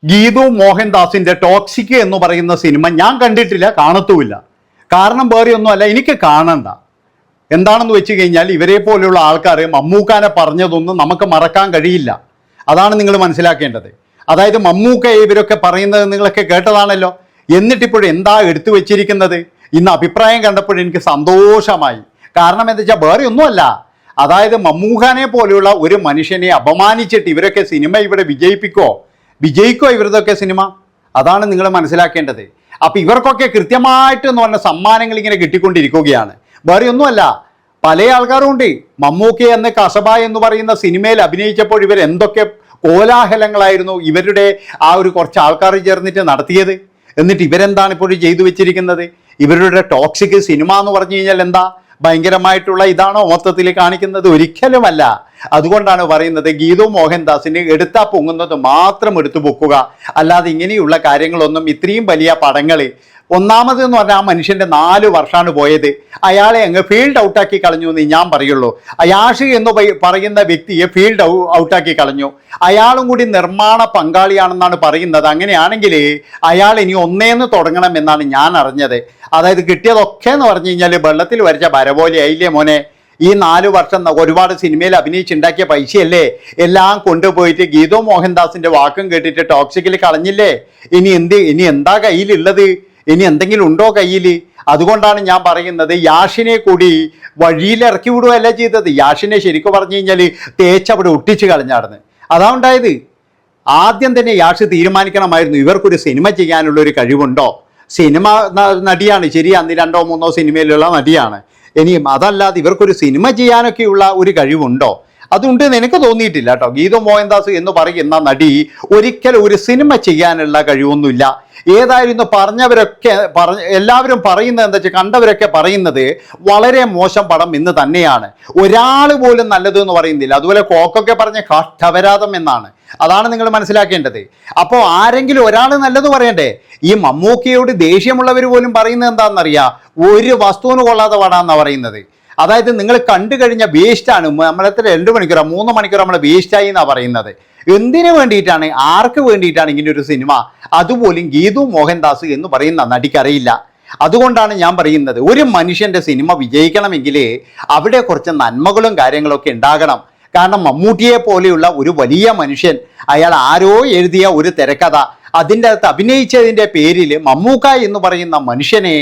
Geethu മോഹൻദാസിന്റെ toxic എന്ന് പറയുന്ന cinema ഞാൻ കണ്ടിട്ടില്ല, കാണത്തുമില്ല. കാരണം വേറെ ഒന്നുമല്ല, എനിക്ക് കാണണ്ട. എന്താണെന്ന് വെച്ച് കഴിഞ്ഞാൽ ഇവരെ പോലെയുള്ള ആൾക്കാർ മമ്മൂക്കാനെ പറഞ്ഞതൊന്നും നമുക്ക് മറക്കാൻ കഴിയില്ല. അതാണ് നിങ്ങൾ മനസ്സിലാക്കേണ്ടത്. അതായത് മമ്മൂക്കയെ ഇവരൊക്കെ പറയുന്നത് നിങ്ങളൊക്കെ കേട്ടതാണല്ലോ. എന്നിട്ടിപ്പോഴും എന്താ എടുത്തു വെച്ചിരിക്കുന്നത്? ഇന്ന് അഭിപ്രായം കണ്ടപ്പോൾ എനിക്ക് സന്തോഷമായി. കാരണം എന്താ വെച്ചാൽ വേറെ ഒന്നുമല്ല, അതായത് മമ്മൂക്കാനെ പോലെയുള്ള ഒരു മനുഷ്യനെ അപമാനിച്ചിട്ട് ഇവരൊക്കെ സിനിമ ഇവിടെ വിജയിക്കോ ഇവരതൊക്കെ സിനിമ? അതാണ് നിങ്ങൾ മനസ്സിലാക്കേണ്ടത്. അപ്പം ഇവർക്കൊക്കെ കൃത്യമായിട്ട് എന്ന് പറഞ്ഞ സമ്മാനങ്ങൾ ഇങ്ങനെ കിട്ടിക്കൊണ്ടിരിക്കുകയാണ്. വേറെ ഒന്നുമല്ല, പല ആൾക്കാരും ഉണ്ട്. മമ്മൂക്ക എന്ന കസബ എന്ന് പറയുന്ന സിനിമയിൽ അഭിനയിച്ചപ്പോൾ ഇവർ എന്തൊക്കെ കോലാഹലങ്ങളായിരുന്നു ഇവരുടെ ആ ഒരു കുറച്ച് ആൾക്കാർ ചേർന്നിട്ട് നടത്തിയത്. എന്നിട്ട് ഇവരെന്താണ് ഇപ്പോഴും ചെയ്തു വെച്ചിരിക്കുന്നത്? ഇവരുടെ ടോക്സിക് സിനിമ എന്ന് പറഞ്ഞു കഴിഞ്ഞാൽ എന്താ, ഭയങ്കരമായിട്ടുള്ള ഇതാണോ മൊത്തത്തിൽ കാണിക്കുന്നത്? ഒരിക്കലുമല്ല. അതുകൊണ്ടാണ് പറയുന്നത് ഗീതു മോഹൻദാസിന് എടുത്താ പൊങ്ങുന്നത് മാത്രം എടുത്തു പൊക്കുക. അല്ലാതെ ഇങ്ങനെയുള്ള കാര്യങ്ങളൊന്നും, ഇത്രയും വലിയ പടങ്ങൾ, ഒന്നാമത് എന്ന് പറഞ്ഞാൽ ആ മനുഷ്യൻ്റെ 4 വർഷമാണ് പോയത്. അയാളെ അങ്ങ് ഫീൽഡ് ഔട്ടാക്കി കളഞ്ഞു എന്ന് ഞാൻ പറയുള്ളൂ. യാഷി എന്ന് പറയുന്ന വ്യക്തിയെ ഫീൽഡ് ഔട്ടാക്കി കളഞ്ഞു. അയാളും കൂടി നിർമ്മാണ പങ്കാളിയാണെന്നാണ് പറയുന്നത്. അങ്ങനെയാണെങ്കിൽ അയാൾ ഇനി ഒന്നേന്ന് തുടങ്ങണം എന്നാണ് ഞാൻ അറിഞ്ഞത്. അതായത് കിട്ടിയതൊക്കെ എന്ന് പറഞ്ഞു കഴിഞ്ഞാൽ വെള്ളത്തിൽ വരച്ച വര പോലെ ആയില്ലേ മോനെ. ഈ 4 വർഷം ഒരുപാട് സിനിമയിൽ അഭിനയിച്ചുണ്ടാക്കിയ പൈസയല്ലേ എല്ലാം കൊണ്ടുപോയിട്ട് ഗീതു മോഹൻദാസിന്റെ വാക്കും കേട്ടിട്ട് ടോക്സിക്കിൽ കളഞ്ഞില്ലേ. ഇനി എന്താ കയ്യിലുള്ളത്? ഇനി എന്തെങ്കിലും ഉണ്ടോ കയ്യിൽ? അതുകൊണ്ടാണ് ഞാൻ പറയുന്നത് യാഷിനെ കൂടി വഴിയിലിറക്കി വിടുകയല്ല ചെയ്തത്. യാഷിനെ ശരിക്കും പറഞ്ഞു കഴിഞ്ഞാൽ തേച്ചവിടെ ഒട്ടിച്ച് കളഞ്ഞാടുന്നു. അതാ ഉണ്ടായത്. ആദ്യം തന്നെ യാഷ് തീരുമാനിക്കണമായിരുന്നു ഇവർക്കൊരു സിനിമ ചെയ്യാനുള്ളൊരു കഴിവുണ്ടോ. സിനിമ നടിയാണ്, ശരി, അന്ന് 2 or 3 സിനിമയിലുള്ള നടിയാണ്. ഇനിയും അതല്ലാതെ ഇവർക്കൊരു സിനിമ ചെയ്യാനൊക്കെയുള്ള ഒരു കഴിവുണ്ടോ? അതുണ്ട് എനിക്ക് തോന്നിയിട്ടില്ല കേട്ടോ. ഗീതു മോഹൻദാസ് എന്ന് പറയുന്ന നടി ഒരിക്കലും ഒരു സിനിമ ചെയ്യാനുള്ള കഴിവൊന്നുമില്ല. ഏതായിരുന്നു എല്ലാവരും പറയുന്നത് എന്താ വെച്ചാൽ, കണ്ടവരൊക്കെ പറയുന്നത് വളരെ മോശം പടം എന്ന് തന്നെയാണ്. ഒരാൾ പോലും നല്ലത് എന്ന് പറയുന്നില്ല. അതുപോലെ കോക്കൊക്കെ പറഞ്ഞ കഷ്ടപരാധം എന്നാണ്. അതാണ് നിങ്ങൾ മനസ്സിലാക്കേണ്ടത്. അപ്പോൾ ആരെങ്കിലും ഒരാൾ നല്ലത് പറയണ്ടേ? ഈ മമ്മൂക്കയോട് ദേഷ്യമുള്ളവർ പോലും പറയുന്നത് എന്താണെന്നറിയാം, ഒരു വസ്തുവിന് കൊള്ളാതെ പാടാന്നാണ് പറയുന്നത്. അതായത് നിങ്ങൾ കണ്ടു കഴിഞ്ഞ വേസ്റ്റാണ്. നമ്മളെത്ര 2 മണിക്കൂറോ 3 മണിക്കൂറോ നമ്മൾ വേസ്റ്റായി എന്നാണ് പറയുന്നത്. എന്തിനു വേണ്ടിയിട്ടാണ്, ആർക്ക് വേണ്ടിയിട്ടാണ് ഇങ്ങനെ ഒരു സിനിമ? അതുപോലും ഗീതു മോഹൻദാസ് എന്ന് പറയുന്ന നടിക്കറിയില്ല. അതുകൊണ്ടാണ് ഞാൻ പറയുന്നത്, ഒരു മനുഷ്യൻ്റെ സിനിമ വിജയിക്കണമെങ്കിൽ അവിടെ കുറച്ച് നന്മകളും കാര്യങ്ങളൊക്കെ ഉണ്ടാകണം. കാരണം മമ്മൂട്ടിയെ പോലെയുള്ള ഒരു വലിയ മനുഷ്യൻ, അയാൾ ആരോ എഴുതിയ ഒരു തിരക്കഥ, അതിൻ്റെ അകത്ത് അഭിനയിച്ചതിൻ്റെ പേരിൽ മമ്മൂക്ക എന്ന് പറയുന്ന മനുഷ്യനെ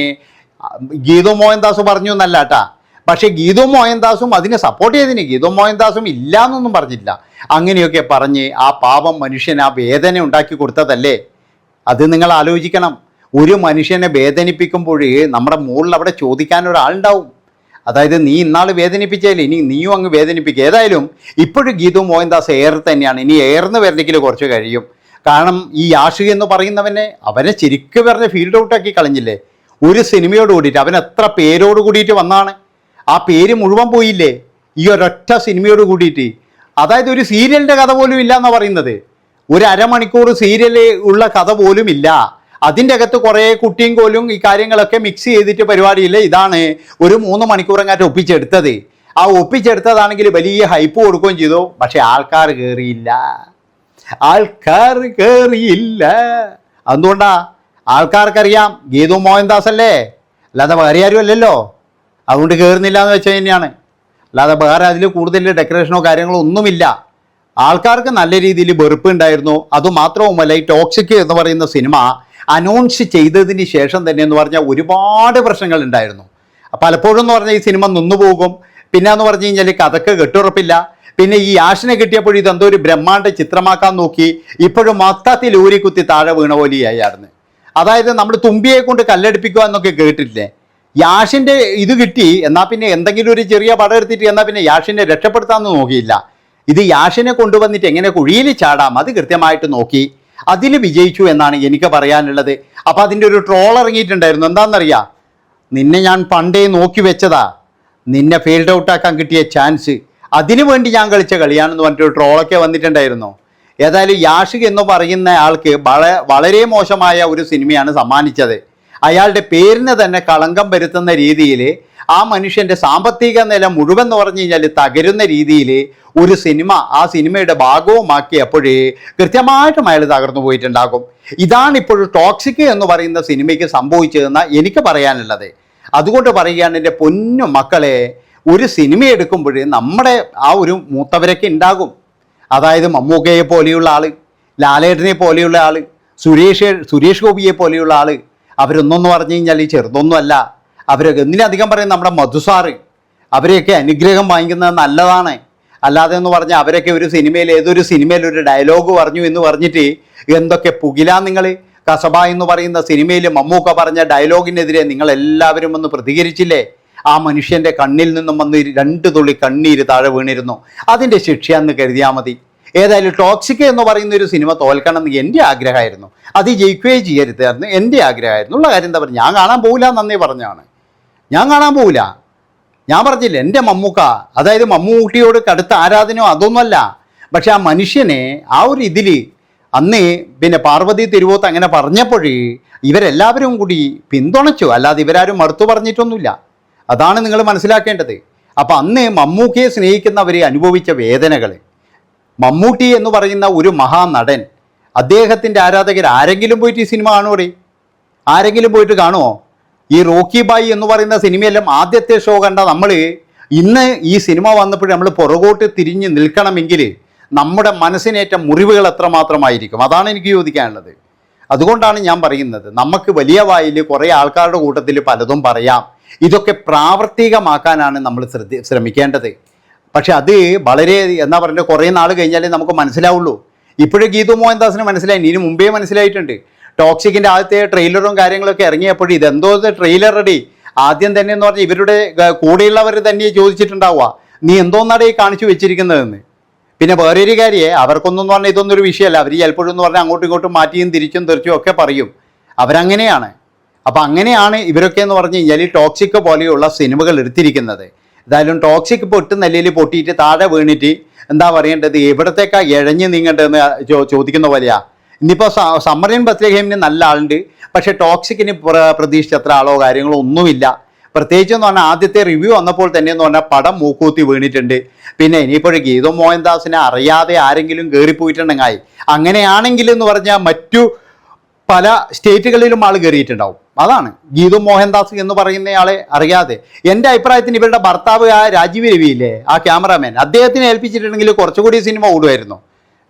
ഗീതു മോഹൻദാസ് പറഞ്ഞു എന്നല്ല കേട്ടാ. പക്ഷേ ഗീതു മോഹൻദാസും അതിനെ സപ്പോർട്ട് ചെയ്തതിന്. ഗീതു മോഹൻദാസും ഇല്ല എന്നൊന്നും പറഞ്ഞില്ല. അങ്ങനെയൊക്കെ പറഞ്ഞ് ആ പാവം മനുഷ്യൻ ആ വേദന ഉണ്ടാക്കി കൊടുത്തതല്ലേ. അത് നിങ്ങൾ ആലോചിക്കണം. ഒരു മനുഷ്യനെ വേദനിപ്പിക്കുമ്പോൾ നമ്മുടെ മുകളിൽ അവിടെ ചോദിക്കാൻ ഒരാളുണ്ടാവും. അതായത് നീ ഇന്നാൾ വേദനിപ്പിച്ചാലേ ഇനി നീയും അങ്ങ് വേദനിപ്പിക്കുക. ഏതായാലും ഇപ്പോഴും ഗീതു മോഹൻദാസ് എയർ തന്നെയാണ്. ഇനി എയർന്ന് വരണമെങ്കിൽ കുറച്ച് കഴിയും. കാരണം ഈ യാഷി എന്ന് പറയുന്നവനെ ശരിക്കും പറഞ്ഞ് ഫീൽഡ് ഔട്ടാക്കി കളഞ്ഞില്ലേ ഒരു സിനിമയോട് കൂടിയിട്ട്. അവൻ എത്ര പേരോട് കൂടിയിട്ട് വന്നാണ്. ആ പേര് മുഴുവൻ പോയില്ലേ ഈ ഒരൊറ്റ സിനിമയോട് കൂടിയിട്ട്. അതായത് ഒരു സീരിയലിൻ്റെ കഥ പോലും ഇല്ല എന്നാണ് പറയുന്നത്. ഒരു അരമണിക്കൂർ സീരിയൽ ഉള്ള കഥ പോലും ഇല്ല. അതിൻ്റെ അകത്ത് കുറേ കുട്ടിയും കോലും ഈ കാര്യങ്ങളൊക്കെ മിക്സ് ചെയ്തിട്ട് പരിപാടിയില്ലേ. ഇതാണ് ഒരു 3 മണിക്കൂറങ്ങാറ്റ് ഒപ്പിച്ചെടുത്തത്. ആ ഒപ്പിച്ചെടുത്തതാണെങ്കിൽ വലിയ ഹൈപ്പ് കൊടുക്കുകയും ചെയ്തു. പക്ഷെ ആൾക്കാർ കയറിയില്ല. അതുകൊണ്ടാ ആൾക്കാർക്കറിയാം ഗീതു മോഹൻദാസ് അല്ലേ, അല്ലാതെ വേറെ ആരും അല്ലല്ലോ. അതുകൊണ്ട് കയറുന്നില്ല എന്ന് വെച്ചാൽ തന്നെയാണ്. അല്ലാതെ വേറെ അതിൽ കൂടുതൽ ഡെക്കറേഷനോ കാര്യങ്ങളോ ഒന്നുമില്ല. ആൾക്കാർക്ക് നല്ല രീതിയിൽ വെറുപ്പ് ഉണ്ടായിരുന്നു. അതുമാത്രവുമല്ല, ഈ ടോക്സിക് എന്ന് പറയുന്ന സിനിമ അനൗൺസ് ചെയ്തതിന് ശേഷം തന്നെ എന്ന് പറഞ്ഞാൽ ഒരുപാട് പ്രശ്നങ്ങൾ ഉണ്ടായിരുന്നു. പലപ്പോഴും എന്ന് പറഞ്ഞാൽ ഈ സിനിമ നിന്നുപോകും. പിന്നെ എന്ന് പറഞ്ഞു കഴിഞ്ഞാൽ കഥക്ക് കെട്ടുറപ്പില്ല. പിന്നെ ഈ യാഷിനെ കിട്ടിയപ്പോൾ ഇതെന്തോ ഒരു ബ്രഹ്മാണ്ഡ ചിത്രമാക്കാൻ നോക്കി. ഇപ്പോഴും മൊത്തത്തിൽ ഊരിക്കുത്തി താഴെ വീണ പോലെയായിരുന്നു. അതായത് നമ്മൾ തുമ്പിയെ കൊണ്ട് കല്ലെടുപ്പിക്കുക എന്നൊക്കെ കേട്ടിട്ടില്ലേ. യാഷിൻ്റെ ഇത് കിട്ടി, എന്നാൽ പിന്നെ എന്തെങ്കിലും ഒരു ചെറിയ പടം എടുത്തിട്ട് എന്നാൽ പിന്നെ യാഷിനെ രക്ഷപ്പെടുത്താമെന്ന് നോക്കിയില്ല. ഇത് യാഷിനെ കൊണ്ടുവന്നിട്ട് എങ്ങനെ കുഴിയിൽ ചാടാം അത് കൃത്യമായിട്ട് നോക്കി. അതിൽ വിജയിച്ചു എന്നാണ് എനിക്ക് പറയാനുള്ളത്. അപ്പോൾ അതിൻ്റെ ഒരു ട്രോൾ ഇറങ്ങിയിട്ടുണ്ടായിരുന്നു. എന്താണെന്നറിയാം, നിന്നെ ഞാൻ പണ്ടേ നോക്കി വെച്ചതാ, നിന്നെ ഫീൽഡ് ഔട്ടാക്കാൻ കിട്ടിയ ചാൻസ്, അതിനു വേണ്ടി ഞാൻ കളിച്ച കളിയാണെന്ന് പറഞ്ഞിട്ട് ട്രോളൊക്കെ വന്നിട്ടുണ്ടായിരുന്നു. ഏതായാലും യാഷിക് എന്ന് പറയുന്ന ആൾക്ക് വളരെ മോശമായ ഒരു സിനിമയാണ് സമ്മാനിച്ചത്. അയാളുടെ പേരിന് തന്നെ കളങ്കം വരുത്തുന്ന രീതിയിൽ ആ മനുഷ്യൻ്റെ സാമ്പത്തിക നില മുഴുവൻ എന്ന് പറഞ്ഞു കഴിഞ്ഞാൽ തകരുന്ന രീതിയിൽ ഒരു സിനിമ ആ സിനിമയുടെ ഭാഗവുമാക്കിയപ്പോഴേ കൃത്യമായിട്ടും അയാൾ തകർന്നു പോയിട്ടുണ്ടാകും. ഇതാണ് ഇപ്പോഴും ടോക്സിക് എന്ന് പറയുന്ന സിനിമയ്ക്ക് സംഭവിച്ചതെന്ന് എനിക്ക് പറയാനുള്ളത്. അതുകൊണ്ട് പറയുകയാണ് എൻ്റെ പൊന്നു മക്കളെ, ഒരു സിനിമ എടുക്കുമ്പോൾ നമ്മുടെ ആ ഒരു മൂത്തവരൊക്കെ ഉണ്ടാകും. അതായത് മമ്മൂക്കയെ പോലെയുള്ള ആൾ, ലാലേട്ടനെ പോലെയുള്ള ആൾ, സുരേഷ് ഗോപിയെ പോലെയുള്ള ആൾ, അവരൊന്നെന്ന് പറഞ്ഞു കഴിഞ്ഞാൽ ഈ ചെറുതൊന്നുമല്ല. അവരൊക്കെ എന്തിനധികം പറയും നമ്മുടെ മധുസാറ്, അവരെയൊക്കെ അനുഗ്രഹം വാങ്ങിക്കുന്നത് നല്ലതാണ്. അല്ലാതെ എന്ന് പറഞ്ഞാൽ അവരൊക്കെ ഒരു സിനിമയിൽ ഏതൊരു സിനിമയിൽ ഒരു ഡയലോഗ് പറഞ്ഞു എന്ന് പറഞ്ഞിട്ട് എന്തൊക്കെ പുകിലാ നിങ്ങൾ. കസബ എന്ന് പറയുന്ന സിനിമയിൽ മമ്മൂക്ക പറഞ്ഞ ഡയലോഗിനെതിരെ നിങ്ങളെല്ലാവരും ഒന്ന് പ്രതികരിച്ചില്ലേ? ആ മനുഷ്യൻ്റെ കണ്ണിൽ നിന്നും വന്ന് 2 തുള്ളി കണ്ണീര് താഴെ വീണിരുന്നു. അതിൻ്റെ ശിക്ഷയെന്ന് കരുതിയാൽ മതി. ഏതായാലും ടോക്സിക് എന്ന് പറയുന്ന ഒരു സിനിമ തോൽക്കണം എന്ന് എൻ്റെ ആഗ്രഹമായിരുന്നു. അത് ജയിക്കുകയും ചെയ്യരുതായിരുന്നു എൻ്റെ ആഗ്രഹമായിരുന്നു. ഉള്ള കാര്യം എന്താ പറയുക, ഞാൻ കാണാൻ പോകില്ല എന്നേ പറഞ്ഞാണ്. ഞാൻ കാണാൻ പോകില്ല. ഞാൻ പറഞ്ഞില്ല എൻ്റെ മമ്മൂക്ക, അതായത് മമ്മൂട്ടിയോട് കടുത്ത ആരാധനയോ അതൊന്നുമല്ല. പക്ഷെ ആ മനുഷ്യനെ ആ ഒരു ഇതിൽ അന്ന് പിന്നെ പാർവതി തിരുവോത്ത് അങ്ങനെ പറഞ്ഞപ്പോഴേ ഇവരെല്ലാവരും കൂടി പിന്തുണച്ചു. അല്ലാതെ ഇവരാരും മറുത്തു പറഞ്ഞിട്ടൊന്നുമില്ല. അതാണ് നിങ്ങൾ മനസ്സിലാക്കേണ്ടത്. അപ്പം അന്ന് മമ്മൂക്കയെ സ്നേഹിക്കുന്നവർ അനുഭവിച്ച വേദനകൾ, മമ്മൂട്ടി എന്ന് പറയുന്ന ഒരു മഹാനടൻ, അദ്ദേഹത്തിൻ്റെ ആരാധകർ ആരെങ്കിലും പോയിട്ട് ഈ സിനിമ കാണുമോ? ആരെങ്കിലും പോയിട്ട് കാണുമോ? ഈ റോക്കി ബായി എന്ന് പറയുന്ന സിനിമയെല്ലാം ആദ്യത്തെ ഷോ കണ്ട നമ്മൾ ഇന്ന് ഈ സിനിമ വന്നപ്പോൾ നമ്മൾ പുറകോട്ട് തിരിഞ്ഞ് നിൽക്കണമെങ്കിൽ നമ്മുടെ മനസ്സിനേറ്റ മുറിവുകൾ എത്രമാത്രമായിരിക്കും. അതാണ് എനിക്ക് ചോദിക്കാനുള്ളത്. അതുകൊണ്ടാണ് ഞാൻ പറയുന്നത്, നമുക്ക് വലിയ വായിൽ കുറേ ആൾക്കാരുടെ കൂട്ടത്തിൽ പലതും പറയാം. ഇതൊക്കെ പ്രാവർത്തികമാക്കാനാണ് നമ്മൾ ശ്രമിക്കേണ്ടത്. പക്ഷെ അത് വളരെ എന്താ പറയുക, കുറേ നാൾ കഴിഞ്ഞാലേ നമുക്ക് മനസ്സിലാവുള്ളൂ. ഇപ്പോഴും ഗീതു മോഹൻദാസിന് മനസ്സിലായി, ഇതിന് മുമ്പേ മനസ്സിലായിട്ടുണ്ട്. ടോക്സിക്കിൻ്റെ ആദ്യത്തെ ട്രെയിലറും കാര്യങ്ങളൊക്കെ ഇറങ്ങിയപ്പോഴും ഇതെന്തോ ട്രെയിലർ റെഡി ആദ്യം തന്നെ എന്ന് പറഞ്ഞാൽ ഇവരുടെ കൂടെയുള്ളവർ തന്നെ ചോദിച്ചിട്ടുണ്ടാവുക, നീ എന്തോന്നാടേ കാണിച്ചു വെച്ചിരിക്കുന്നതെന്ന്. പിന്നെ വേറൊരു കാര്യമേ, അവർക്കൊന്നും പറഞ്ഞാൽ ഇതൊന്നും ഒരു വിഷയമല്ല. അവർ ചിലപ്പോഴും എന്ന് പറഞ്ഞാൽ അങ്ങോട്ടും ഇങ്ങോട്ടും മാറ്റിയും തിരിച്ചും തെറിച്ചും ഒക്കെ പറയും. അവരങ്ങനെയാണ്. അപ്പം അങ്ങനെയാണ് ഇവരൊക്കെ എന്ന് പറഞ്ഞു കഴിഞ്ഞാൽ ഈ ടോക്സിക് പോലെയുള്ള സിനിമകൾ എടുത്തിരിക്കുന്നത്. എന്തായാലും ടോക്സിക് പൊട്ട് നിലയിൽ പൊട്ടിയിട്ട് താഴെ വീണിട്ട് എന്താ പറയേണ്ടത്, എവിടത്തേക്കാണ് ഇഴഞ്ഞ് നീങ്ങേണ്ടതെന്ന് ചോദിക്കുന്ന പോലെയാ. ഇനിയിപ്പോൾ സമ്മറിൻ ബത്ലഹേമിന് നല്ല ആളുണ്ട്, പക്ഷേ ടോക്സിക്കിന് പ്രതീക്ഷിച്ച അത്ര ആളോ കാര്യങ്ങളോ ഒന്നുമില്ല. പ്രത്യേകിച്ച് എന്ന് പറഞ്ഞാൽ ആദ്യത്തെ റിവ്യൂ വന്നപ്പോൾ തന്നെ എന്ന് പറഞ്ഞാൽ പടം മൂക്കൂത്തി വീണിട്ടുണ്ട്. പിന്നെ ഇനിയിപ്പോൾ ഗീതു മോഹൻദാസിനെ അറിയാതെ ആരെങ്കിലും കയറിപ്പോയിട്ടുണ്ടെങ്കിൽ, അങ്ങനെയാണെങ്കിൽ എന്ന് പറഞ്ഞാൽ മറ്റു പല സ്റ്റേറ്റുകളിലും ആൾ കയറിയിട്ടുണ്ടാവും. അതാണ് ഗീതു മോഹൻദാസ് എന്ന് പറയുന്നയാളെ അറിയാതെ. എൻ്റെ അഭിപ്രായത്തിന് ഇവരുടെ ഭർത്താവ് ആ രാജീവ് രവിയില്ലേ, ആ ക്യാമറാമാൻ, അദ്ദേഹത്തിനെ ഏൽപ്പിച്ചിട്ടുണ്ടെങ്കിൽ കുറച്ചുകൂടി സിനിമ ഓടുമായിരുന്നു.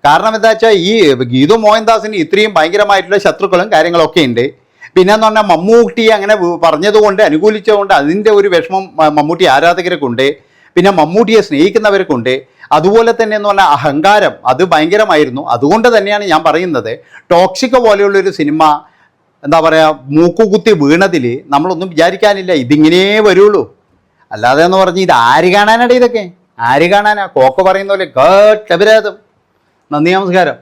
കാരണം എന്താ വെച്ചാൽ ഈ ഗീതു മോഹൻദാസിന് ഇത്രയും ഭയങ്കരമായിട്ടുള്ള ശത്രുക്കളും കാര്യങ്ങളൊക്കെ ഉണ്ട്. പിന്നെന്ന് പറഞ്ഞാൽ മമ്മൂട്ടി അങ്ങനെ പറഞ്ഞതുകൊണ്ട് അനുകൂലിച്ചതുകൊണ്ട് അതിൻ്റെ ഒരു വിഷമം മമ്മൂട്ടി ആരാധകർക്കുണ്ട്. പിന്നെ മമ്മൂട്ടിയെ സ്നേഹിക്കുന്നവർക്കുണ്ട്. അതുപോലെ തന്നെ എന്ന് പറഞ്ഞാൽ അഹങ്കാരം അത് ഭയങ്കരമായിരുന്നു. അതുകൊണ്ട് തന്നെയാണ് ഞാൻ പറയുന്നത്, ടോക്സിക് പോലെയുള്ളൊരു സിനിമ എന്താ പറയുക മൂക്കുകുത്തി വീണതിൽ നമ്മളൊന്നും വിചാരിക്കാനില്ല, ഇതിങ്ങനെ വരുള്ളൂ. അല്ലാതെ എന്ന് പറഞ്ഞ് ഇത് ആര് കാണാനാണ്? ഇതൊക്കെ ആര് കാണാനാ? കോക്ക് പറയുന്ന പോലെ കേട്ട വിരാതം. നന്ദി, നമസ്കാരം.